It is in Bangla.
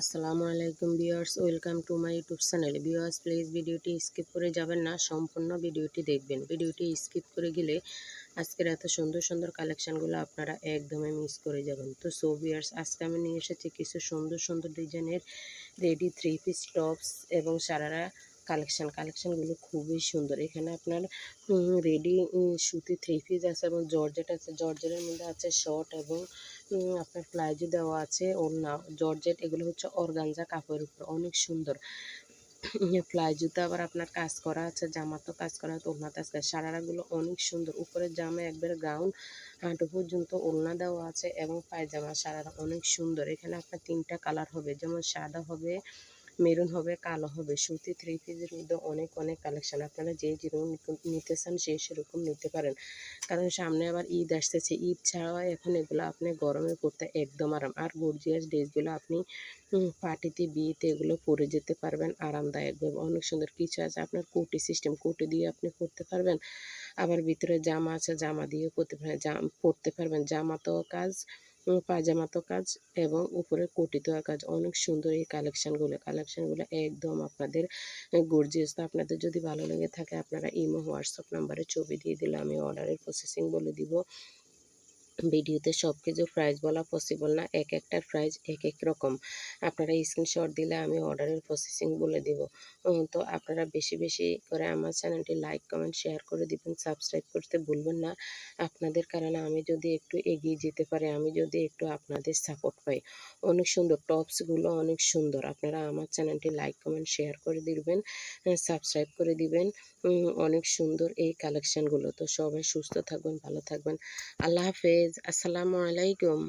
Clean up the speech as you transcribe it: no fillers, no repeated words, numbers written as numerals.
আসসালামু আলাইকুম viewers, welcome to my YouTube channel. Viewers, please ভিডিওটি স্কিপ করে যাবেন না, সম্পূর্ণ ভিডিওটি দেখবেন। ভিডিওটি স্কিপ করে গেলে আজকের এত সুন্দর সুন্দর কালেকশানগুলো আপনারা একদমই মিস করে যাবেন। তো ভিউয়ার্স, আজকে আমি নিয়ে এসেছি কিছু সুন্দর সুন্দর ডিজাইনের রেডি থ্রি পিস টপস এবং সারারা কালেকশানগুলো খুবই সুন্দর। এখানে আপনার রেডি সুতি থ্রি পিস আছে এবং জর্জেট আছে। জর্জেটের মধ্যে আছে শর্ট এবং আপনার প্লাজো দেওয়া আছে, ওড়না জর্জেট। এগুলো হচ্ছে অর্গানজা কাপড়ের উপর, অনেক সুন্দর। প্লাজোতে আবার আপনার কাজ করা আছে, জামাতেও কাজ করা আছে, ওড়নাতে কাজ। সারারাগুলো অনেক সুন্দর। উপরের জামা একবারে গাউন হাঁটু পর্যন্ত ওড়না দেওয়া আছে এবং পায়জামা সারারা অনেক সুন্দর। এখানে আপনার তিনটা কালার হবে, যেমন সাদা হবে, মেরুন হবে, কালো হবে। সুতি থ্রি পিসের মধ্যে অনেক অনেক কালেকশান। আপনারা যে যেরকম নিতে চান সেরকম নিতে পারেন, কারণ সামনে আবার ঈদ আসতেছে। ঈদ ছাড়াও এখন এগুলো আপনি গরমে পরতে একদম আরাম। আর গর্জিয়াস ড্রেসগুলো আপনি পার্টিতে, বিয়েতে এগুলো পরে যেতে পারবেন আরামদায়কভাবে। অনেক সুন্দর। কিছু আছে আপনার কোটি সিস্টেম, কোটি দিয়ে আপনি পরতে পারবেন। আবার ভিতরে জামা আছে, জামা দিয়েও পরতে পারবেন। জামাতেও কাজ, পায়জামাতেও কাজ এবং উপরে কোটিতেও কাজ। অনেক সুন্দর এই কালেকশানগুলো একদম আপনাদের গর্জিয়াস। তো আপনাদের যদি ভালো লেগে থাকে আপনারা ইমো, হোয়াটসঅ্যাপ নাম্বারে ছবি দিয়ে দিলে আমি অর্ডারের প্রসেসিং বলে দিব। ভিডিওতে সব কিছু প্রাইস বলা পসিবল না, এক একটার প্রাইস এক এক রকম। আপনারা স্ক্রিনশট দিলে আমি অর্ডারের প্রসেসিং বলে দিব। তো আপনারা বেশি বেশি করে আমার চ্যানেলটি লাইক, কমেন্ট, শেয়ার করে দিবেন। সাবস্ক্রাইব করতে ভুলবেন না। আপনাদের কারণে আমি যদি একটু এগিয়ে যেতে পারি, আমি যদি একটু আপনাদের সাপোর্ট পাই। অনেক সুন্দর টপসগুলো, অনেক সুন্দর। আপনারা আমার চ্যানেলটি লাইক, কমেন্ট, শেয়ার করে দিবেন, সাবস্ক্রাইব করে দিবেন। অনেক সুন্দর এই কালেকশানগুলো। তো সবাই সুস্থ থাকবেন, ভালো থাকবেন। আল্লাহ হাফেজ। আসসালামু আলাইকুম।